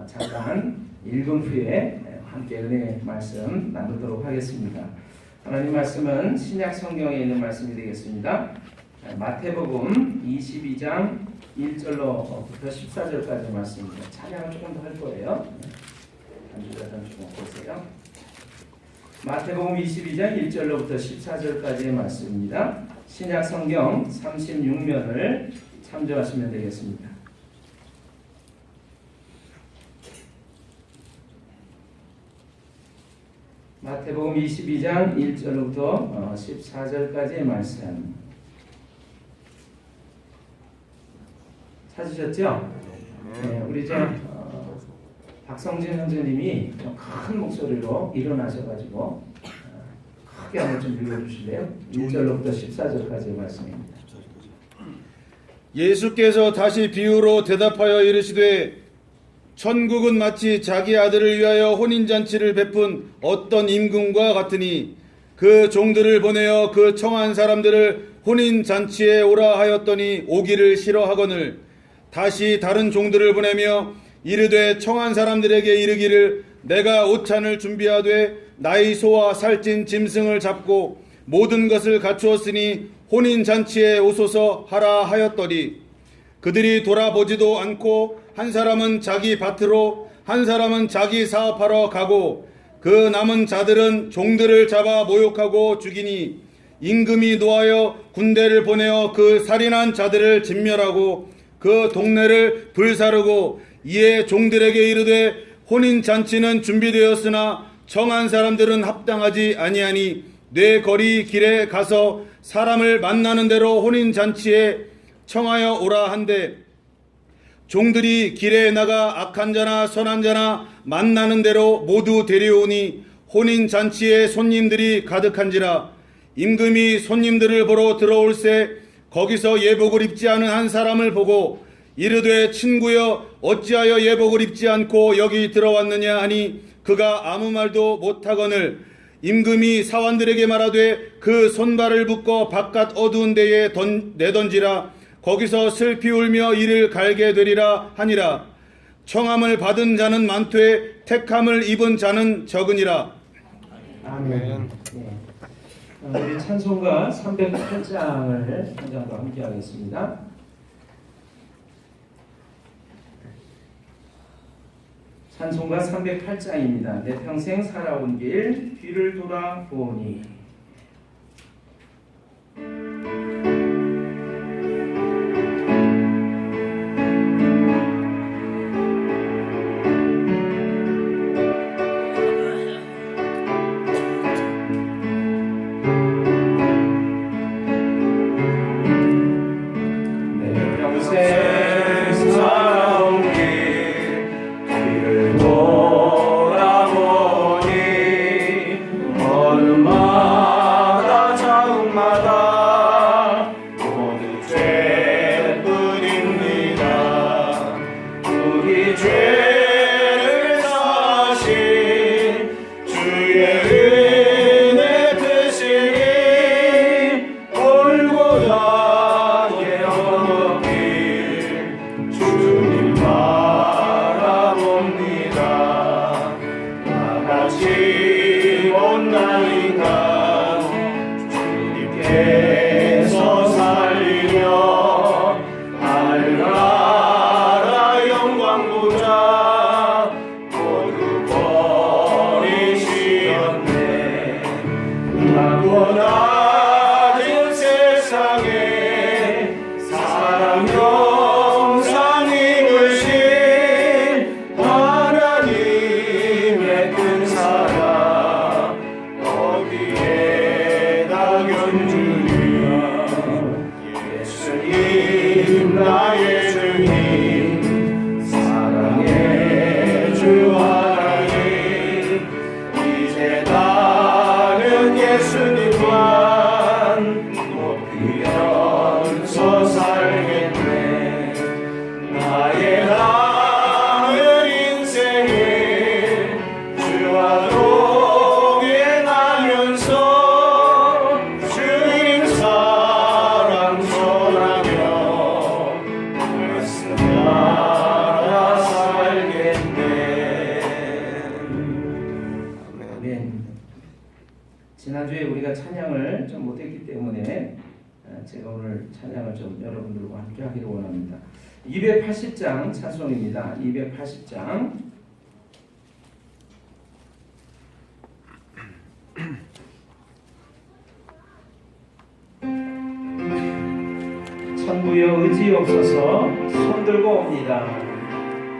잠깐 읽은 후에 함께 은혜의 말씀 나누도록 하겠습니다. 하나님 말씀은 신약 성경에 있는 말씀이 되겠습니다. 마태복음 22장 1절로부터 14절까지 말씀입니다. 찬양을 조금 더 할 거예요. 한주간 조금 보세요. 마태복음 22장 1절로부터 14절까지의 말씀입니다. 신약 성경 36면을 참조하시면 되겠습니다. 마태복음 22장 1절로부터 14절까지의 말씀 찾으셨죠? 네, 우리 박성진 형제님이 좀 큰 목소리로 일어나셔가지고 크게 한번 좀 읽어주실래요? 1절로부터 14절까지의 말씀입니다. 예수께서 다시 비유로 대답하여 이르시되 천국은 마치 자기 아들을 위하여 혼인잔치를 베푼 어떤 임금과 같으니 그 종들을 보내어 그 청한 사람들을 혼인잔치에 오라 하였더니 오기를 싫어하거늘 다시 다른 종들을 보내며 이르되 청한 사람들에게 이르기를 내가 오찬을 준비하되 나의 소와 살찐 짐승을 잡고 모든 것을 갖추었으니 혼인잔치에 오소서 하라 하였더니 그들이 돌아보지도 않고 한 사람은 자기 밭으로 한 사람은 자기 사업하러 가고 그 남은 자들은 종들을 잡아 모욕하고 죽이니 임금이 노하여 군대를 보내어 그 살인한 자들을 진멸하고 그 동네를 불사르고 이에 종들에게 이르되 혼인잔치는 준비되었으나 정한 사람들은 합당하지 아니하니 내 거리 길에 가서 사람을 만나는 대로 혼인잔치에 청하여 오라 한데 종들이 길에 나가 악한 자나 선한 자나 만나는 대로 모두 데려오니 혼인잔치에 손님들이 가득한지라 임금이 손님들을 보러 들어올새 거기서 예복을 입지 않은 한 사람을 보고 이르되 친구여 어찌하여 예복을 입지 않고 여기 들어왔느냐 하니 그가 아무 말도 못하거늘 임금이 사환들에게 말하되 그 손발을 묶어 바깥 어두운 데에 내던지라 거기서 슬피 울며 이를 갈게 되리라 하니라. 청함을 받은 자는 많되 택함을 입은 자는 적으니라. 아멘. 네. 우리 찬송가 308장을 한 장도 함께 하겠습니다. 찬송가 308장입니다. 내 평생 살아온 길 뒤를 돌아보니 예수님 나의 주님 사랑해 찬양을 좀 못했기 때문에 제가 오늘 찬양을 좀 여러분들과 함께 하기를 원합니다. 280장 찬송입니다. 280장. 천부여 의지 없어서 손들고 옵니다.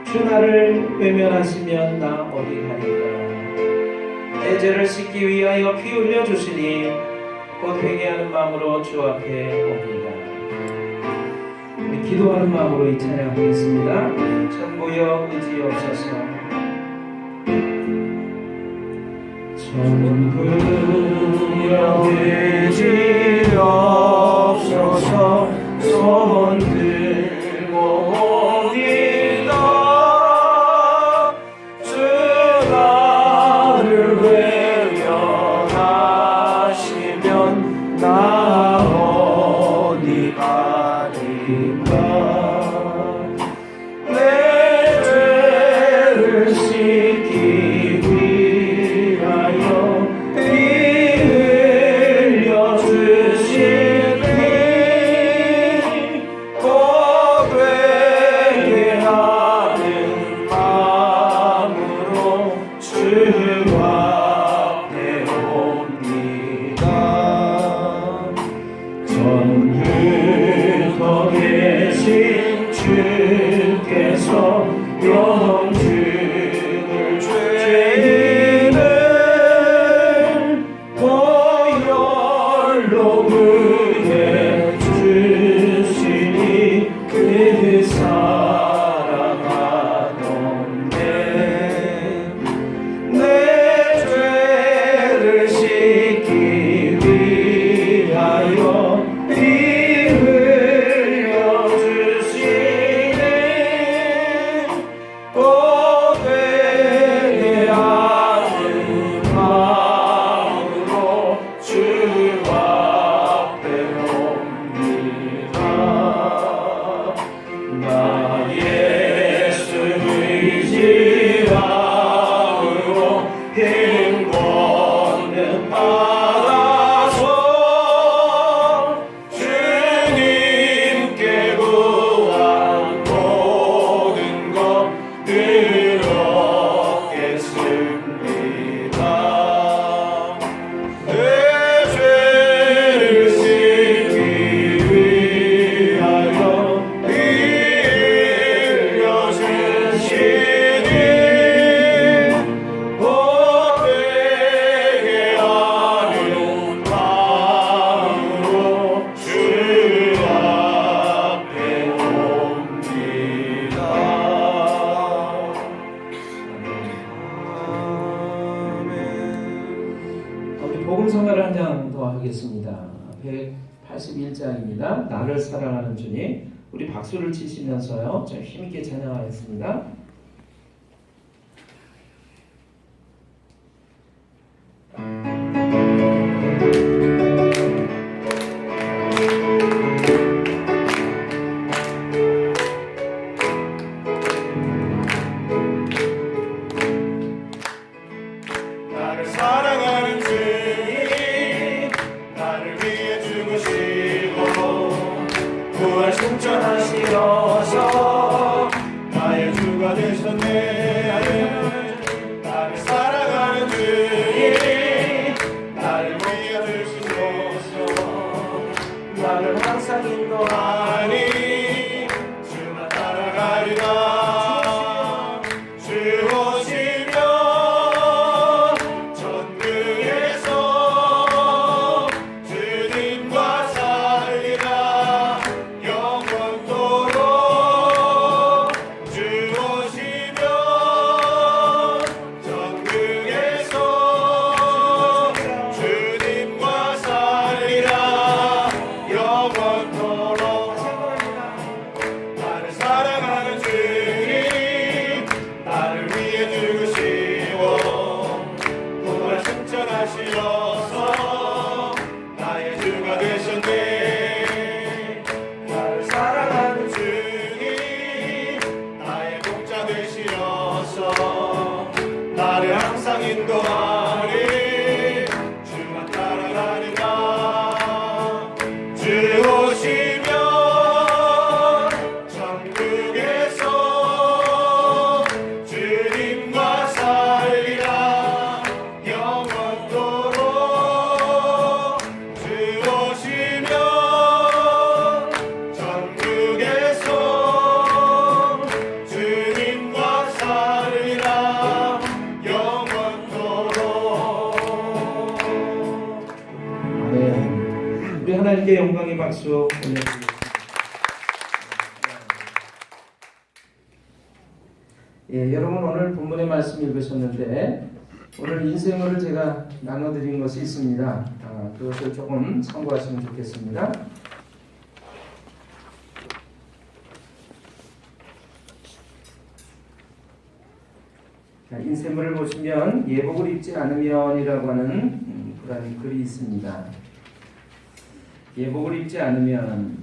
주 나를 외면하시면 나 어디 가리까. 내 죄를 씻기 위하여 피 흘려 주시니 곧 회개하는 마음으로 주 앞에 옵니다. 우리 기도하는 마음으로 이 찬양하겠습니다. 천부여 의지 없어서 천부여 의지 없어서 손들고 옵니다. 주 나를 외면하시면 나 어디 가리까. 내 죄를 씻기 위하여 피 흘려 주시니 곧 회개하는 마음으로 주 앞에 옵니다. 전부터 계신 주께서 영주를 죄인을 보혈로 구해 주시니 그 사랑하던데 내 죄를 씻기 위하여 피 흘려 주시니 곧 회개하는 마음으로 주 앞에 옵니다. 나 예수 의지함으로 힘권능 받아서 주님께 구한 모든 것 드렸겠습니다. 내 죄를 씻기 위하여 피 흘려 주시니 곧 회개하는 마음으로 주 앞에 옵니다. 우리 복음성가를 한 장 더 하겠습니다. 181장입니다. 나를 사랑하는 주님. 우리 박수를 치시면서요, 좀 힘있게 찬양하겠습니다. 나를 사랑하는 주님, 나를 위해 죽으시고 부활 승천하시어서 나의 주가 되셨네. 나를 사랑하는 주님, 나를 위해 주시소서. 나를 항상 인도하니 주만 따라가리라. 하나님께 영광의 박수 올려드리겠습니다. 예, 여러분 오늘 본문의 말씀 읽으셨는데 오늘 인생을 제가 나눠드린 것이 있습니다. 그것을 조금 참고하시면 좋겠습니다. 자, 인생물을 보시면 예복을 입지 않으면이라고 하는 그런 글이 있습니다. 예복을 입지 않으면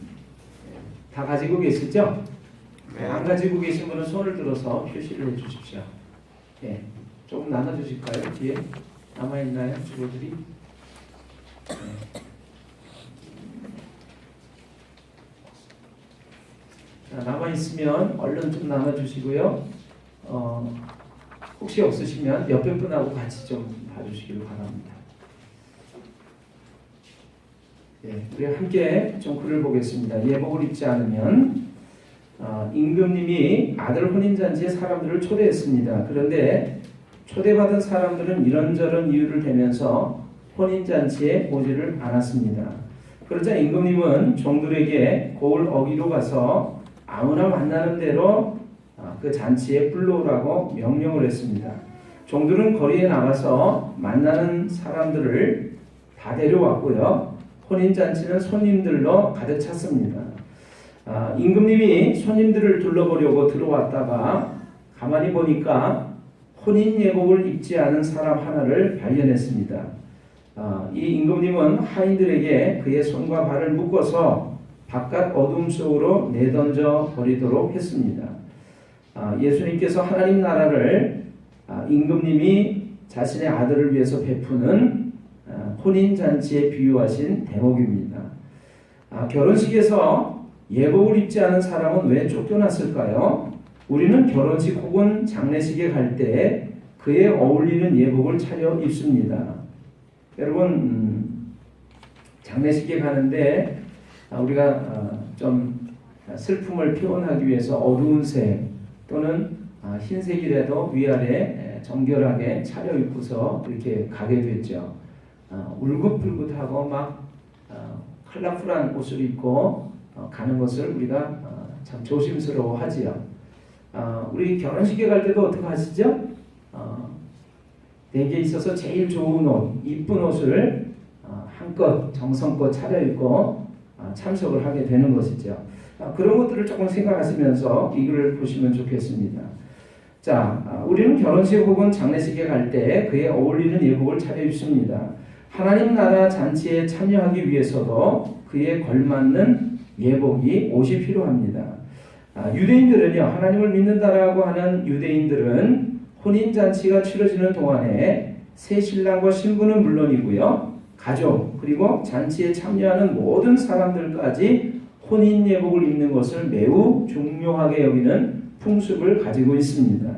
다 가지고 계시죠? 안 가지고 계신 분은 손을 들어서 표시를 해주십시오. 예, 조금 나눠주실까요? 뒤에 남아있나요? 주보들이? 네. 자, 남아있으면 얼른 좀 나눠주시고요. 혹시 없으시면 옆에 분하고 같이 좀 봐주시길 바랍니다. 예, 우리 함께 좀 글을 보겠습니다. 예복을 입지 않으면 임금님이 아들 혼인잔치에 사람들을 초대했습니다. 그런데 초대받은 사람들은 이런저런 이유를 대면서 혼인잔치에 오지를 않았습니다. 그러자 임금님은 종들에게 고을 어기로 가서 아무나 만나는 대로 그 잔치에 불러오라고 명령을 했습니다. 종들은 거리에 나가서 만나는 사람들을 다 데려왔고요. 혼인잔치는 손님들로 가득 찼습니다. 임금님이 손님들을 둘러보려고 들어왔다가 가만히 보니까 혼인 예복을 입지 않은 사람 하나를 발견했습니다. 이 임금님은 하인들에게 그의 손과 발을 묶어서 바깥 어둠 속으로 내던져 버리도록 했습니다. 예수님께서 하나님 나라를 임금님이 자신의 아들을 위해서 베푸는 혼인잔치에 비유하신 대목입니다. 결혼식에서 예복을 입지 않은 사람은 왜 쫓겨났을까요? 우리는 결혼식 혹은 장례식에 갈 때 그에 어울리는 예복을 차려 입습니다. 여러분 장례식에 가는데 우리가 좀 슬픔을 표현하기 위해서 어두운 색 또는 흰색이라도 위아래 정결하게 차려입고서 이렇게 가게 됐죠. 울긋불긋하고 막 컬러풀한 옷을 입고 가는 것을 우리가 참 조심스러워하지요. 우리 결혼식에 갈 때도 어떻게 하시죠? 댁에 있어서 제일 좋은 옷, 이쁜 옷을 한껏 정성껏 차려입고 참석을 하게 되는 것이죠. 그런 것들을 조금 생각하시면서 이 글을 보시면 좋겠습니다. 자, 우리는 결혼식 혹은 장례식에 갈 때 그에 어울리는 예복을 차려입습니다. 하나님 나라 잔치에 참여하기 위해서도 그에 걸맞는 예복이 옷이 필요합니다. 유대인들은요, 하나님을 믿는다라고 하는 유대인들은 혼인잔치가 치러지는 동안에 새 신랑과 신부는 물론이고요, 가족 그리고 잔치에 참여하는 모든 사람들까지 혼인 예복을 입는 것을 매우 중요하게 여기는 풍습을 가지고 있습니다.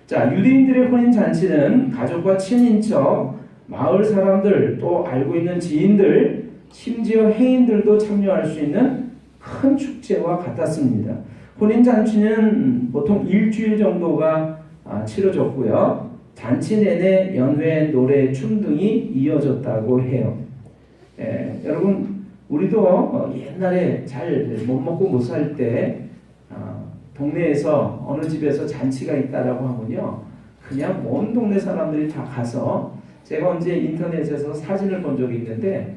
자, 유대인들의 혼인잔치는 가족과 친인척, 마을 사람들, 또 알고 있는 지인들, 심지어 해인들도 참여할 수 있는 큰 축제와 같았습니다. 혼인잔치는 보통 일주일 정도가 치러졌고요. 잔치 내내 연회, 노래, 춤 등이 이어졌다고 해요. 여러분 우리도 옛날에 잘 못 먹고 못 살 때 동네에서 어느 집에서 잔치가 있다라고 하면요, 그냥 온 동네 사람들이 다 가서, 제가 언제 인터넷에서 사진을 본 적이 있는데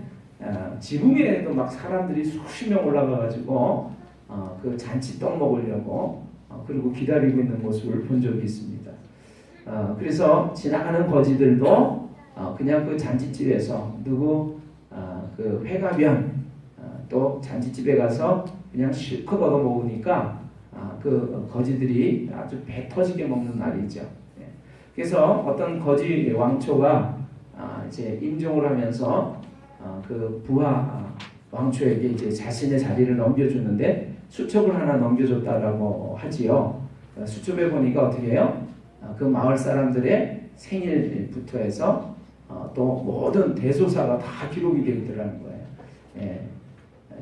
지붕에도 막 사람들이 수십 명 올라가가지고 그 잔치 떡 먹으려고 그리고 기다리고 있는 모습을 본 적이 있습니다. 그래서 지나가는 거지들도 그냥 그 잔치집에서 누구 그 회가면 또 잔치집에 가서 그냥 실컷 얻어 먹으니까 그 거지들이 아주 배 터지게 먹는 날이죠. 그래서 어떤 거지 왕초가 이제 임종을 하면서 그 부하 왕초에게 이제 자신의 자리를 넘겨주는데 수첩을 하나 넘겨줬다라고 하지요. 수첩에 보니까 어떻게 해요? 그 마을 사람들의 생일부터 해서 또 모든 대소사가 다 기록이 되어 있더라는 거예요.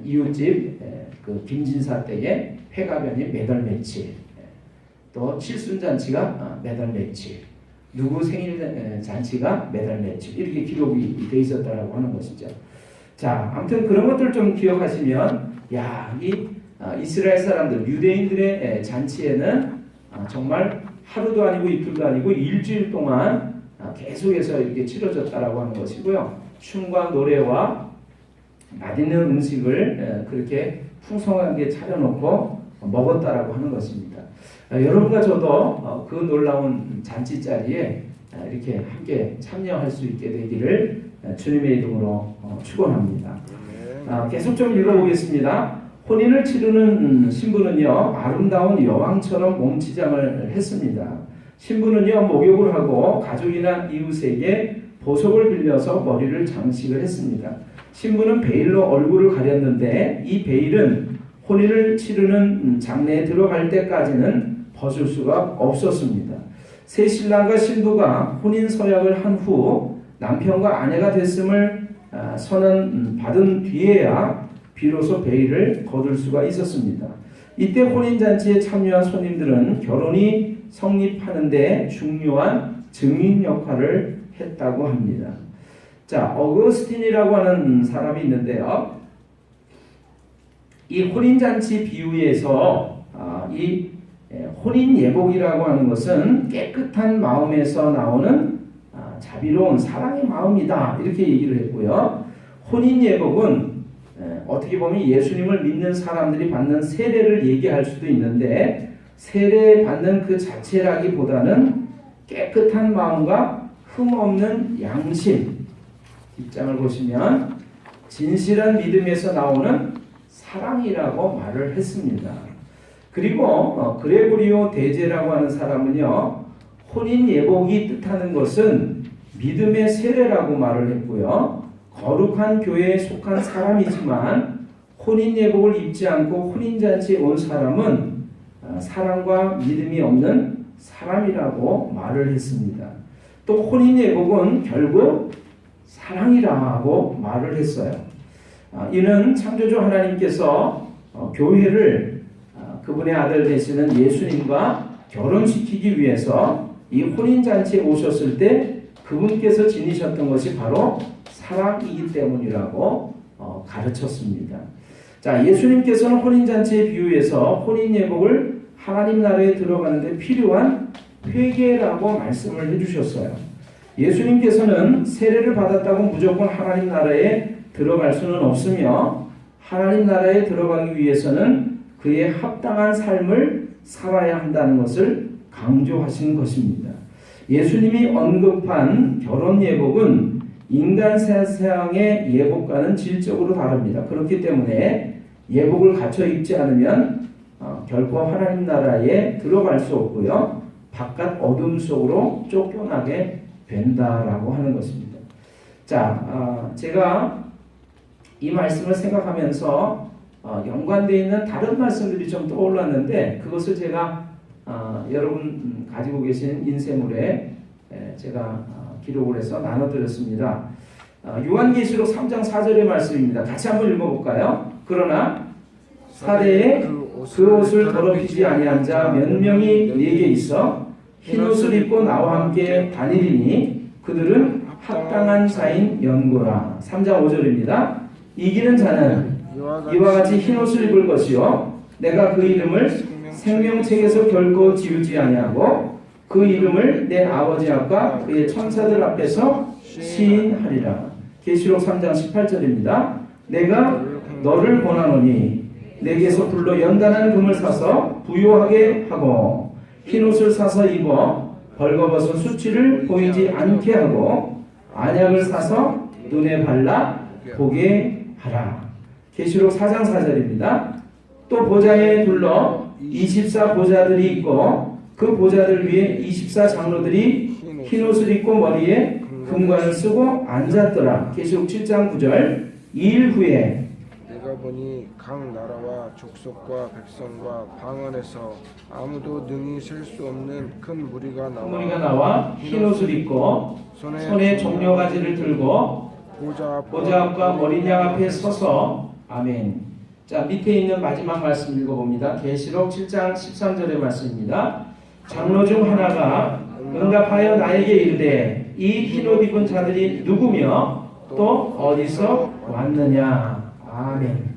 이웃집 그 김진사 때에 회가변이 몇 월 며칠, 또 칠순잔치가 몇 월 며칠, 누구 생일 잔치가 몇 월 며칠, 이렇게 기록이 되어 있었다라고 하는 것이죠. 자, 아무튼 그런 것들 좀 기억하시면 이 이스라엘 사람들, 유대인들의 잔치에는 정말 하루도 아니고 이틀도 아니고 일주일 동안 계속해서 이렇게 치러졌다라고 하는 것이고요. 춤과 노래와 맛있는 음식을 그렇게 풍성하게 차려놓고 먹었다라고 하는 것입니다. 여러분과 저도 그 놀라운 잔치 자리에 이렇게 함께 참여할 수 있게 되기를 주님의 이름으로 축원합니다. 계속 좀 읽어보겠습니다. 혼인을 치르는 신부는요, 아름다운 여왕처럼 몸치장을 했습니다. 신부는요, 목욕을 하고 가족이나 이웃에게 보석을 빌려서 머리를 장식을 했습니다. 신부는 베일로 얼굴을 가렸는데 이 베일은 혼인을 치르는 장례에 들어갈 때까지는 벗을 수가 없었습니다. 새 신랑과 신부가 혼인 서약을 한 후 남편과 아내가 됐음을 선언 받은 뒤에야 비로소 베일을 거둘 수가 있었습니다. 이때 혼인잔치에 참여한 손님들은 결혼이 성립하는데 중요한 증인 역할을 했다고 합니다. 자, 어거스틴이라고 하는 사람이 있는데요. 이 혼인잔치 비유에서 이 혼인 예복이라고 하는 것은 깨끗한 마음에서 나오는 자비로운 사랑의 마음이다, 이렇게 얘기를 했고요. 혼인 예복은 어떻게 보면 예수님을 믿는 사람들이 받는 세례를 얘기할 수도 있는데, 세례 받는 그 자체라기보다는 깨끗한 마음과 흠없는 양심, 뒷장을 보시면 진실한 믿음에서 나오는 사랑이라고 말을 했습니다. 그리고 그레고리오 대제라고 하는 사람은요, 혼인 예복이 뜻하는 것은 믿음의 세례라고 말을 했고요. 거룩한 교회에 속한 사람이지만 혼인 예복을 입지 않고 혼인잔치에 온 사람은 사랑과 믿음이 없는 사람이라고 말을 했습니다. 또 혼인 예복은 결국 사랑이라고 말을 했어요. 이는 창조주 하나님께서 교회를 그분의 아들 되시는 예수님과 결혼시키기 위해서 이 혼인잔치에 오셨을 때 그분께서 지니셨던 것이 바로 사랑이기 때문이라고 가르쳤습니다. 자, 예수님께서는 혼인잔치의 비유에서 혼인 예복을 하나님 나라에 들어가는데 필요한 회개라고 말씀을 해주셨어요. 예수님께서는 세례를 받았다고 무조건 하나님 나라에 들어갈 수는 없으며, 하나님 나라에 들어가기 위해서는 그에 합당한 삶을 살아야 한다는 것을 강조하신 것입니다. 예수님이 언급한 결혼 예복은 인간 세상의 예복과는 질적으로 다릅니다. 그렇기 때문에 예복을 갖춰 입지 않으면 결코 하나님 나라에 들어갈 수 없고요, 바깥 어둠 속으로 쫓겨나게 된다라고 하는 것입니다. 자, 제가 이 말씀을 생각하면서 연관되어 있는 다른 말씀들이 좀 떠올랐는데, 그것을 제가 여러분 가지고 계신 인쇄물에 제가 기록을 해서 나눠드렸습니다. 요한계시록 3장 4절의 말씀입니다. 같이 한번 읽어볼까요? 그러나 사대에 그 옷을 더럽히지 아니한 자 몇 명이 네게 있어 흰옷을 입고 나와 함께 다니리니 그들은 합당한 자인 연고라. 3장 5절입니다. 이기는 자는 이와 같이 흰옷을 입을 것이요 내가 그 이름을 생명책에서 결코 지우지 아니하고 그 이름을 내 아버지 앞과 그의 천사들 앞에서 시인하리라. 계시록 3장 18절입니다. 내가 너를 권하노니 내게서 불로 연단한 금을 사서 부요하게 하고 흰옷을 사서 입어 벌거벗은 수치를 보이지 않게 하고 안약을 사서 눈에 발라 보게 하라. 계시록 4장 4절입니다. 또 보좌에 둘러 24 보좌들이 있고 그 보좌들 위에 24 장로들이 흰옷을 입고 머리에 금관을 쓰고 앉았더라. 계시록 7장 9절. 2일 후에 내가 보니 각 나라와 족속과 백성과 방언에서 아무도 능히 셀 수 없는 큰 무리가 나와 흰옷을 입고 손에 종려가지를 들고 보좌 앞과 어린 양 앞에 서서 아멘. 자, 밑에 있는 마지막 말씀 읽어봅니다. 계시록 7장 13절의 말씀입니다. 장로 중 하나가 응답하여 나에게 이르되 이 흰옷 입은 자들이 누구며 또 어디서 왔느냐. 아멘.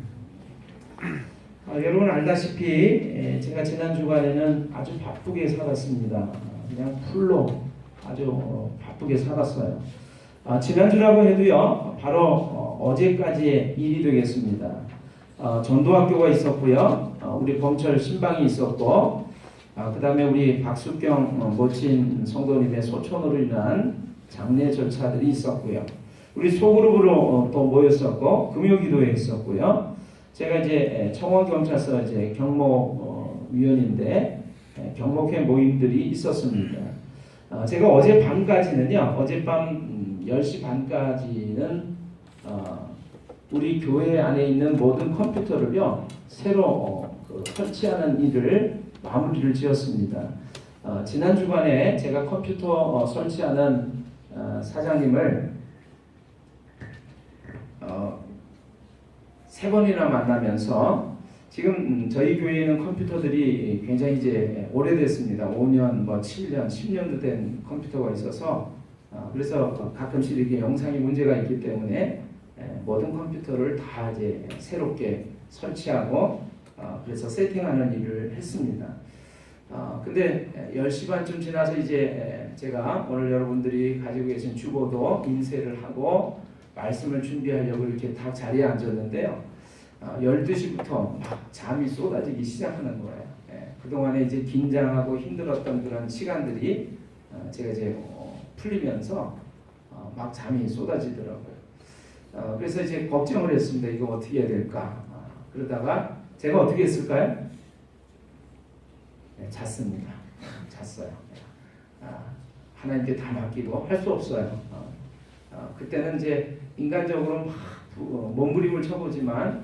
여러분 알다시피 제가 지난 주간에는 아주 바쁘게 살았습니다. 그냥 풀로 아주 바쁘게 살았어요. 지난주라고 해도요, 바로 어제까지의 일이 되겠습니다. 전도학교가 있었고요, 우리 범철 신방이 있었고, 그 다음에 우리 박숙경 멋진 성도님의 소천으로 인한 장례 절차들이 있었고요. 우리 소그룹으로 또 모였었고, 금요기도에 있었고요. 제가 이제 청원경찰서 이제 경목위원인데 경목회 모임들이 있었습니다. 제가 어젯밤까지는요, 어젯밤 10시 반까지는 우리 교회 안에 있는 모든 컴퓨터를요 새로 설치하는 일을 마무리를 지었습니다. 지난 주간에 제가 컴퓨터 설치하는 사장님을 3번이나 만나면서 지금 저희 교회에는 컴퓨터들이 굉장히 이제 오래됐습니다. 5년, 뭐 7년, 10년도 된 컴퓨터가 있어서 그래서 가끔씩 이렇게 영상이 문제가 있기 때문에 모든 컴퓨터를 다 이제 새롭게 설치하고 그래서 세팅하는 일을 했습니다. 근데 10시 반쯤 지나서 이제 제가 오늘 여러분들이 가지고 계신 주보도 인쇄를 하고 말씀을 준비하려고 이렇게 다 자리에 앉았는데요. 12시부터 막 잠이 쏟아지기 시작하는 거예요. 그동안에 이제 긴장하고 힘들었던 그런 시간들이 제가 이제 풀리면서 막 잠이 쏟아지더라고요. 그래서 이제 걱정을 했습니다. 이거 어떻게 해야 될까? 그러다가 제가 어떻게 했을까요? 잤습니다. 잤어요. 하나님께 다 맡기고 할 수 없어요. 그때는 이제 인간적으로 막 몸부림을 쳐보지만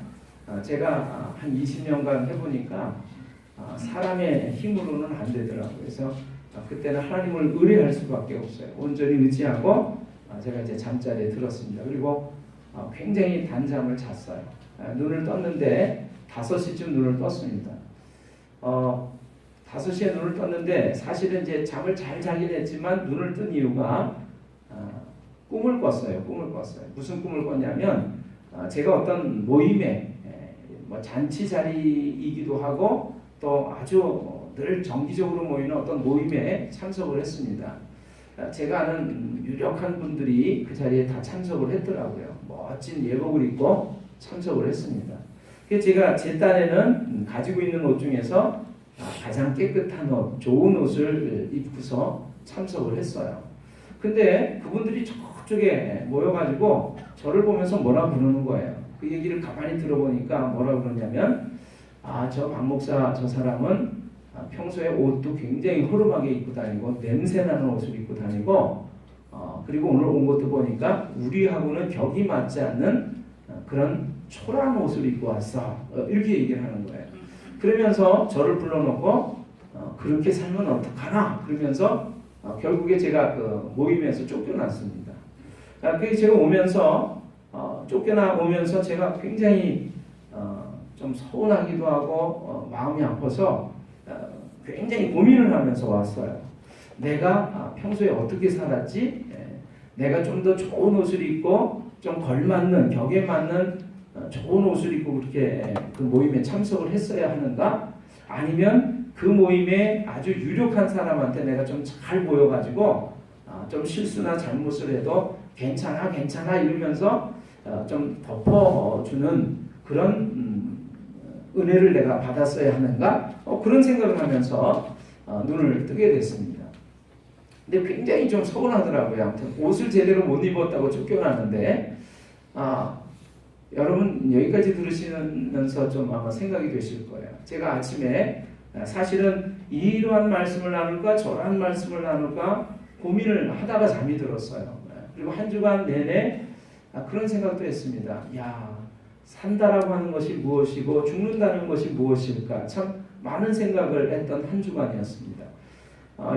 제가 한 20년간 해보니까 사람의 힘으로는 안 되더라고요. 그래서 그때는 하나님을 의뢰할 수밖에 없어요. 온전히 의지하고 제가 이제 잠자리에 들었습니다. 그리고 굉장히 단잠을 잤어요. 눈을 떴는데 5시쯤 눈을 떴습니다. 5시에 눈을 떴는데 사실은 이제 잠을 잘 자긴 했지만 눈을 뜬 이유가 꿈을 꿨어요. 무슨 꿈을 꿨냐면 제가 어떤 모임에 뭐 잔치 자리이기도 하고 또 아주 늘 정기적으로 모이는 어떤 모임에 참석을 했습니다. 제가 아는 유력한 분들이 그 자리에 다 참석을 했더라고요. 멋진 예복을 입고 참석을 했습니다. 그래서 제가 제 딴에는 가지고 있는 옷 중에서 가장 깨끗한 옷, 좋은 옷을 입고서 참석을 했어요. 근데 그분들이 저쪽에 모여가지고 저를 보면서 뭐라 부르는 거예요. 그 얘기를 가만히 들어보니까 뭐라 그러냐면 저 박 목사 저 사람은 평소에 옷도 굉장히 허름하게 입고 다니고 냄새나는 옷을 입고 다니고 그리고 오늘 온 것도 보니까 우리하고는 격이 맞지 않는 그런 초라한 옷을 입고 왔어. 이렇게 얘기를 하는 거예요. 그러면서 저를 불러놓고 그렇게 살면 어떡하나 그러면서 결국에 제가 그 모임에서 쫓겨났습니다. 그래서 제가 오면서 쫓겨나 오면서 제가 굉장히 좀 서운하기도 하고 마음이 아파서 굉장히 고민을 하면서 왔어요. 내가 평소에 어떻게 살았지? 내가 좀 더 좋은 옷을 입고 좀 걸맞는 격에 맞는 좋은 옷을 입고 그렇게 그 모임에 참석을 했어야 하는가? 아니면 그 모임에 아주 유력한 사람한테 내가 좀 잘 보여가지고 좀 실수나 잘못을 해도 괜찮아 이러면서 좀 덮어주는 그런 은혜를 내가 받았어야 하는가? 그런 생각을 하면서 눈을 뜨게 됐습니다. 근데 굉장히 좀 서운하더라고요. 아무튼 옷을 제대로 못 입었다고 쫓겨났는데 여러분 여기까지 들으시면서 좀 아마 생각이 되실 거예요. 제가 아침에 사실은 이러한 말씀을 나눌까 저러한 말씀을 나눌까 고민을 하다가 잠이 들었어요. 그리고 한 주간 내내 그런 생각도 했습니다. 산다라고 하는 것이 무엇이고 죽는다는 것이 무엇일까? 참 많은 생각을 했던 한 주간이었습니다.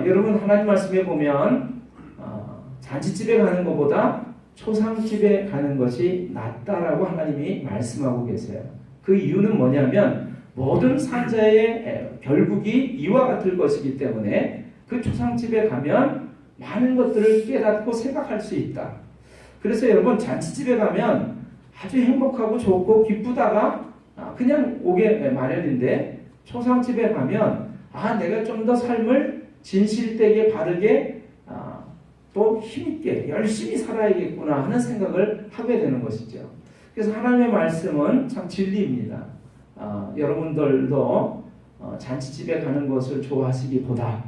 여러분 하나님 말씀에 보면 잔치집에 가는 것보다 초상집에 가는 것이 낫다라고 하나님이 말씀하고 계세요. 그 이유는 뭐냐면 모든 산자의 결국이 이와 같을 것이기 때문에 그 초상집에 가면 많은 것들을 깨닫고 생각할 수 있다. 그래서 여러분 잔치집에 가면 아주 행복하고 좋고 기쁘다가 그냥 오게 마련인데 초상집에 가면 내가 좀 더 삶을 진실되게 바르게 또 힘있게 열심히 살아야겠구나 하는 생각을 하게 되는 것이죠. 그래서 하나님의 말씀은 참 진리입니다. 여러분들도 잔치집에 가는 것을 좋아하시기보다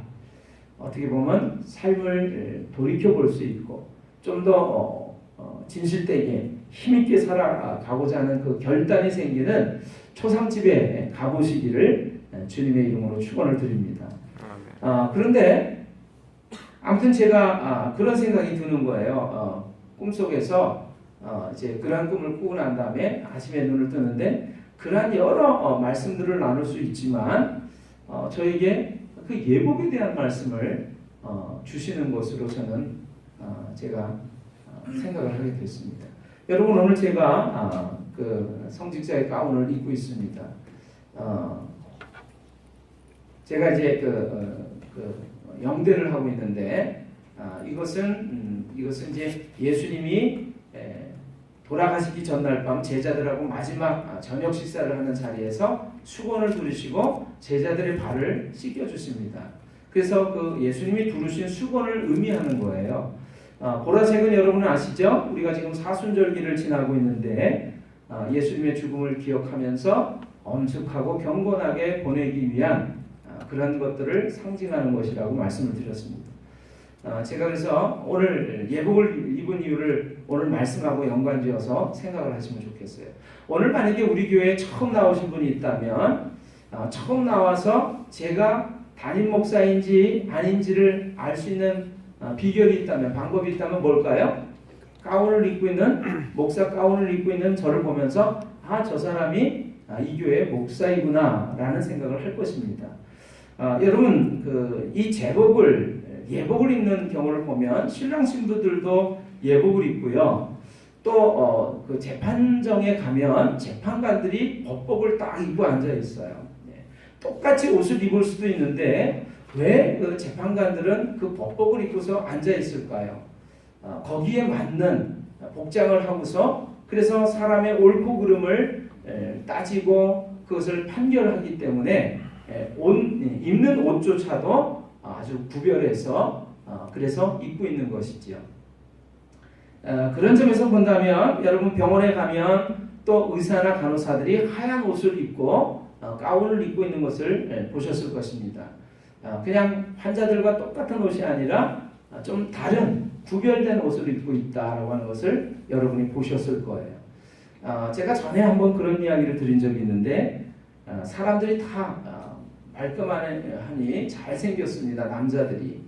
어떻게 보면 삶을 돌이켜 볼 수 있고 좀 더 진실되게 힘있게 살아가고자 하는 그 결단이 생기는 초상집에 가보시기를 주님의 이름으로 축원을 드립니다. 그런데 아무튼 제가 그런 생각이 드는 거예요. 꿈속에서 이제 그러한 꿈을 꾸고 난 다음에 아침에 눈을 뜨는데 그러한 여러 말씀들을 나눌 수 있지만 저에게 그 예복에 대한 말씀을 주시는 것으로 저는 제가 생각을 하게 됐습니다. 여러분 오늘 제가 그 성직자의 가운을 입고 있습니다. 제가 이제 그 영대를 하고 있는데 이것은 이제 예수님이 돌아가시기 전날 밤 제자들하고 마지막 저녁 식사를 하는 자리에서 수건을 두르시고 제자들의 발을 씻겨 주십니다. 그래서 그 예수님이 두르신 수건을 의미하는 거예요. 보라색은 여러분은 아시죠? 우리가 지금 사순절기를 지나고 있는데 예수님의 죽음을 기억하면서 엄숙하고 경건하게 보내기 위한 그런 것들을 상징하는 것이라고 말씀을 드렸습니다. 제가 그래서 오늘 예복을 입은 이유를 오늘 말씀하고 연관지어서 생각을 하시면 좋겠어요. 오늘 만약에 우리 교회에 처음 나오신 분이 있다면 처음 나와서 제가 담임 목사인지 아닌지를 알 수 있는 비결이 있다면 방법이 있다면 뭘까요? 가운을 입고 있는 목사 가운을 입고 있는 저를 보면서 저 사람이 이 교회의 목사이구나 라는 생각을 할 것입니다. 여러분 이 예복을 입는 경우를 보면 신랑 신부들도 예복을 입고요. 또 그 재판정에 가면 재판관들이 법복을 딱 입고 앉아 있어요. 똑같이 옷을 입을 수도 있는데 왜 그 재판관들은 그 법복을 입고서 앉아 있을까요? 거기에 맞는 복장을 하고서 그래서 사람의 옳고 그름을 따지고 그것을 판결하기 때문에 입는 옷조차도 아주 구별해서 그래서 입고 있는 것이지요. 그런 점에서 본다면 여러분 병원에 가면 또 의사나 간호사들이 하얀 옷을 입고 가운을 입고 있는 것을 보셨을 것입니다. 그냥 환자들과 똑같은 옷이 아니라 좀 다른 구별된 옷을 입고 있다라고 하는 것을 여러분이 보셨을 거예요. 제가 전에 한번 그런 이야기를 드린 적이 있는데 사람들이 다 말끔하니 잘생겼습니다. 남자들이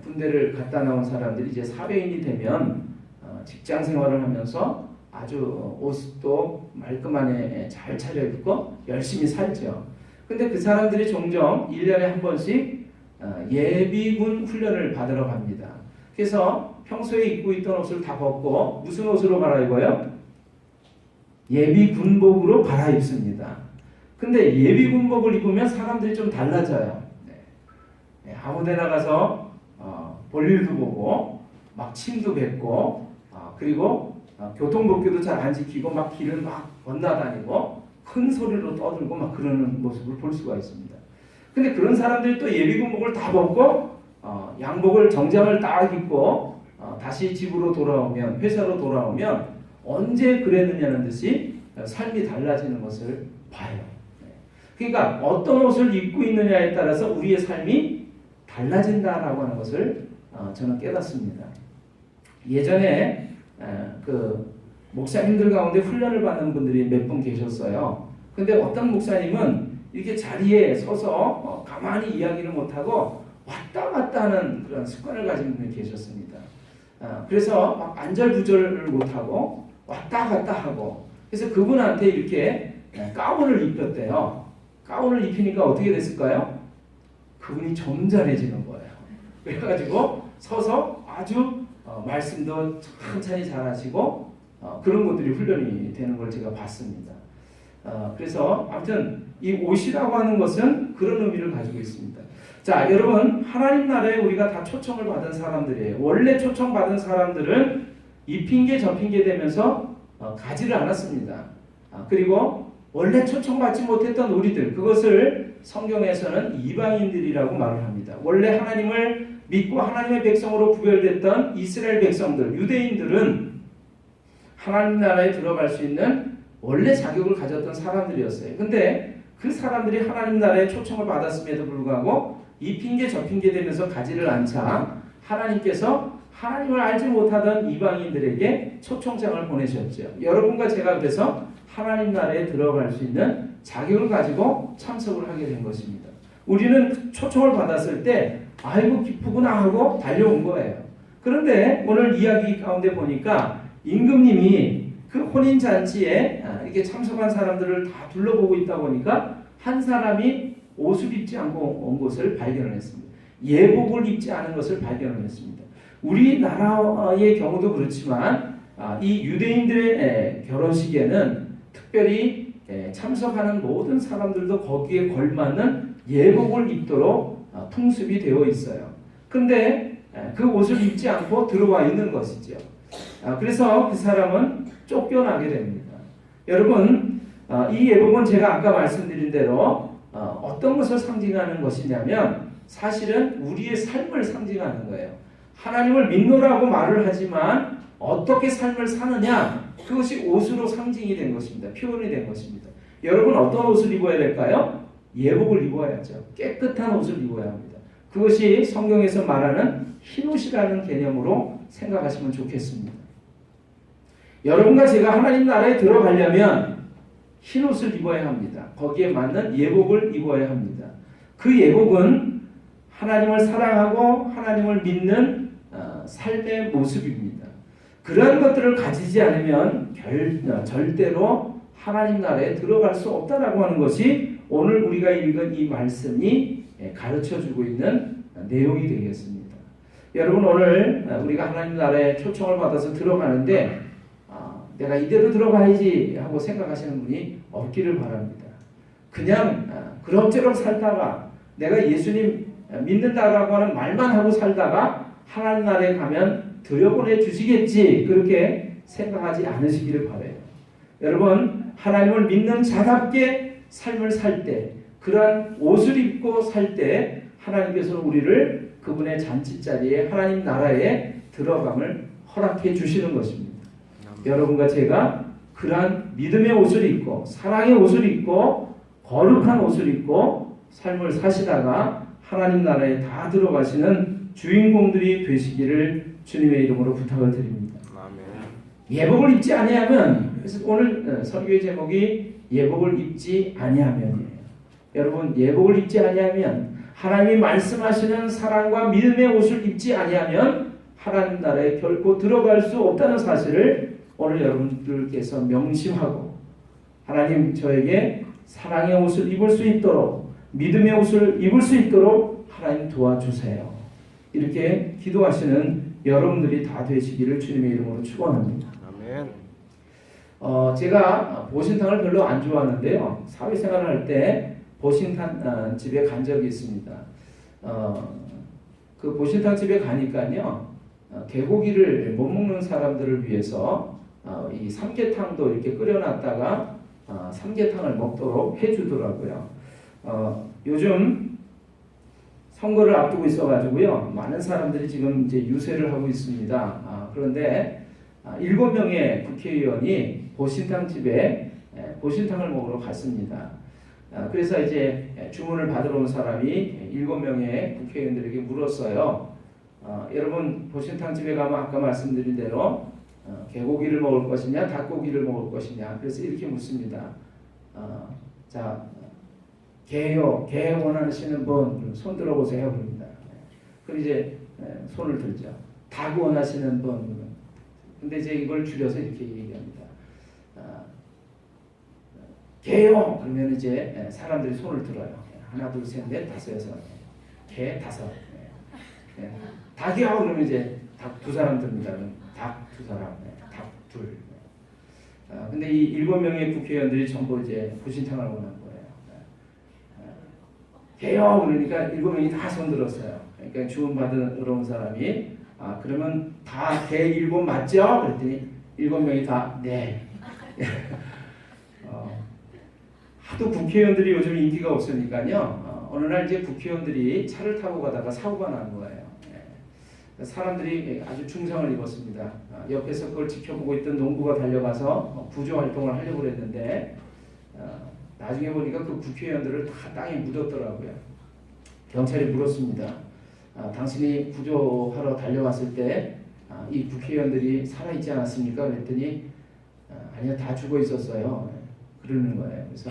군대를 갔다 나온 사람들이 이제 사회인이 되면 직장 생활을 하면서 아주 옷도 말끔하게 잘 차려입고 열심히 살죠. 근데 그 사람들이 종종 1년에 한 번씩 예비군 훈련을 받으러 갑니다. 그래서 평소에 입고 있던 옷을 다 벗고 무슨 옷으로 갈아입어요? 예비군복으로 갈아입습니다. 근데 예비군복을 입으면 사람들이 좀 달라져요. 아무데나 가서 볼일도 보고 막 침도 뱉고 그리고 교통법규도 잘 안 지키고 막 길을 막 건너다니고 큰 소리로 떠들고 막 그러는 모습을 볼 수가 있습니다. 근데 그런 사람들이 또 예비군복을 다 벗고 양복을 정장을 딱 입고 다시 집으로 돌아오면 회사로 돌아오면 언제 그랬느냐는 듯이 삶이 달라지는 것을 봐요. 그러니까 어떤 옷을 입고 있느냐에 따라서 우리의 삶이 달라진다라고 하는 것을 저는 깨닫습니다. 예전에 그 목사님들 가운데 훈련을 받는 분들이 몇 분 계셨어요. 근데 어떤 목사님은 이렇게 자리에 서서 가만히 이야기를 못하고 왔다 갔다 하는 그런 습관을 가진 분이 계셨습니다. 그래서 막 안절부절을 못하고 왔다 갔다 하고 그래서 그분한테 이렇게 가운을 입혔대요. 가운을 입히니까 어떻게 됐을까요? 그분이 점잖해지는 거예요. 그래가지고 서서 아주 말씀도 천천히 잘하시고 그런 것들이 훈련이 되는 걸 제가 봤습니다. 그래서 아무튼 이 옷이라고 하는 것은 그런 의미를 가지고 있습니다. 자, 여러분 하나님 나라에 우리가 다 초청을 받은 사람들이에요. 원래 초청받은 사람들은 이 핑계 저 핑계 대면서 가지를 않았습니다. 그리고 원래 초청받지 못했던 우리들, 그것을 성경에서는 이방인들이라고 말을 합니다. 원래 하나님을 믿고 하나님의 백성으로 구별됐던 이스라엘 백성들, 유대인들은 하나님 나라에 들어갈 수 있는 원래 자격을 가졌던 사람들이었어요. 근데 그 사람들이 하나님 나라에 초청을 받았음에도 불구하고 이 핑계 저 핑계 대면서 가지를 않자 하나님께서 하나님을 알지 못하던 이방인들에게 초청장을 보내셨죠. 여러분과 제가 그래서 하나님 나라에 들어갈 수 있는 자격을 가지고 참석을 하게 된 것입니다. 우리는 초청을 받았을 때 아이고 기쁘구나 하고 달려온 거예요. 그런데 오늘 이야기 가운데 보니까 임금님이 그 혼인잔치에 이렇게 참석한 사람들을 다 둘러보고 있다 보니까 한 사람이 옷을 입지 않고 온 것을 발견을 했습니다. 예복을 입지 않은 것을 발견을 했습니다. 우리나라의 경우도 그렇지만 이 유대인들의 결혼식에는 특별히 참석하는 모든 사람들도 거기에 걸맞는 예복을 입도록 풍습이 되어 있어요. 그런데 그 옷을 입지 않고 들어와 있는 것이죠. 그래서 그 사람은 쫓겨나게 됩니다. 여러분, 이 예복은 제가 아까 말씀드린 대로 어떤 것을 상징하는 것이냐면 사실은 우리의 삶을 상징하는 거예요. 하나님을 믿노라고 말을 하지만 어떻게 삶을 사느냐, 그것이 옷으로 상징이 된 것입니다. 표현이 된 것입니다. 여러분 어떤 옷을 입어야 될까요? 예복을 입어야죠. 깨끗한 옷을 입어야 합니다. 그것이 성경에서 말하는 흰옷이라는 개념으로 생각하시면 좋겠습니다. 여러분과 제가 하나님 나라에 들어가려면 흰옷을 입어야 합니다. 거기에 맞는 예복을 입어야 합니다. 그 예복은 하나님을 사랑하고 하나님을 믿는 삶의 모습입니다. 그러한 것들을 가지지 않으면 절대로 하나님 나라에 들어갈 수 없다라고 하는 것이 오늘 우리가 읽은 이 말씀이 가르쳐주고 있는 내용이 되겠습니다. 여러분 오늘 우리가 하나님 나라에 초청을 받아서 들어가는데 내가 이대로 들어가야지 하고 생각하시는 분이 없기를 바랍니다. 그냥 그럭저럭 살다가 내가 예수님 믿는다라고 하는 말만 하고 살다가 하나님 나라에 가면 들여보내 주시겠지 그렇게 생각하지 않으시기를 바라요. 여러분 하나님을 믿는 자답게 삶을 살 때 그러한 옷을 입고 살 때 하나님께서 우리를 그분의 잔치자리에 하나님 나라에 들어감을 허락해 주시는 것입니다. 여러분과 제가 그러한 믿음의 옷을 입고 사랑의 옷을 입고 거룩한 옷을 입고 삶을 사시다가 하나님 나라에 다 들어가시는 주인공들이 되시기를 주님의 이름으로 부탁을 드립니다. 예복을 입지 아니하면, 그래서 오늘 설교의 제목이 예복을 입지 아니하면이에요. 여러분 예복을 입지 아니하면, 하나님이 말씀하시는 사랑과 믿음의 옷을 입지 아니하면 하나님 나라에 결코 들어갈 수 없다는 사실을 오늘 여러분들께서 명심하고 하나님 저에게 사랑의 옷을 입을 수 있도록 믿음의 옷을 입을 수 있도록 하나님 도와주세요. 이렇게 기도하시는 여러분들이 다 되시기를 주님의 이름으로 축원합니다. 아멘. 제가 보신탕을 별로 안 좋아하는데요. 사회생활을 할 때 보신탕 집에 간 적이 있습니다. 그 보신탕 집에 가니까요. 개고기를 못 먹는 사람들을 위해서 이 삼계탕도 이렇게 끓여놨다가 삼계탕을 먹도록 해주더라고요. 요즘 선거를 앞두고 있어가지고요. 많은 사람들이 지금 이제 유세를 하고 있습니다. 그런데 7명의 국회의원이 보신탕 집에 보신탕을 먹으러 갔습니다. 그래서 이제 주문을 받으러 온 사람이 7명의 국회의원들에게 물었어요. 여러분 보신탕 집에 가면 아까 말씀드린 대로 개고기를 먹을 것이냐 닭고기를 먹을 것이냐. 그래서 이렇게 묻습니다. 자 개요. 개 원하시는 분 손 들어보세요. 그럽니다. 그럼 이제 손을 들죠. 닭 원하시는 분. 근데 이제 이걸 줄여서 이렇게 얘기합니다. 개요. 그러면 이제 사람들이 손을 들어요. 하나, 둘, 셋, 넷, 다섯, 여섯. 개 다섯. 닭이요. 그러면 이제 닭 두 사람 듭니다. 닭 두 사람. 닭 둘. 근데 이 7명의 국회의원들이 전부 이제 보신탕을 원한 거예요. 개요. 그러니까 7명이 다 손 들었어요. 그러니까 주문 받으러 온 사람이 그러면 다 107 맞죠? 그랬더니 7명이 다 네. 하도 국회의원들이 요즘 인기가 없으니까요. 어느 날 이제 국회의원들이 차를 타고 가다가 사고가 난 거예요. 사람들이 아주 중상을 입었습니다. 옆에서 그걸 지켜보고 있던 농부가 달려가서 구조 활동을 하려고 했는데 나중에 보니까 그 국회의원들을 다 땅에 묻었더라고요. 경찰이 물었습니다. 당신이 구조하러 달려왔을 때 이 국회의원들이 살아있지 않았습니까? 그랬더니 아니요, 다 죽어 있었어요. 그러는 거예요. 그래서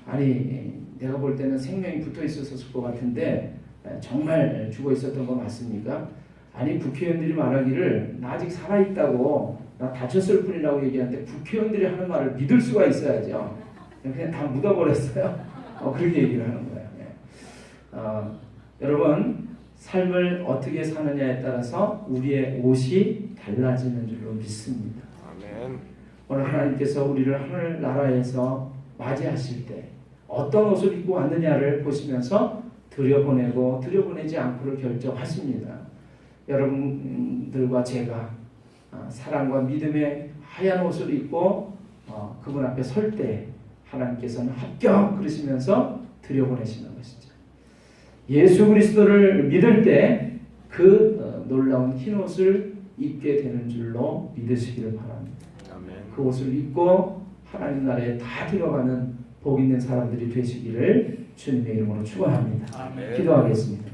아니, 내가 볼 때는 생명이 붙어 있었을 것 같은데 정말 죽어 있었던 거 맞습니까? 아니, 국회의원들이 말하기를 나 아직 살아있다고, 나 다쳤을 뿐이라고 얘기하는데 국회의원들이 하는 말을 믿을 수가 있어야죠. 그냥 다 묻어버렸어요. 그렇게 얘기를 하는 거예요. 여러분, 삶을 어떻게 사느냐에 따라서 우리의 옷이 달라지는 줄로 믿습니다. 아멘. 오늘 하나님께서 우리를 하늘나라에서 맞이하실 때 어떤 옷을 입고 왔느냐를 보시면서 들여보내고 들여보내지 않고를 결정하십니다. 여러분들과 제가 사랑과 믿음의 하얀 옷을 입고 그분 앞에 설 때 하나님께서는 합격 그러시면서 들여보내시는 것이죠. 예수 그리스도를 믿을 때 그 놀라운 흰 옷을 입게 되는 줄로 믿으시기를 바랍니다. 아멘. 그 옷을 입고 하나님 나라에 다 들어가는 복 있는 사람들이 되시기를 주님의 이름으로 축원합니다. 아멘. 기도하겠습니다.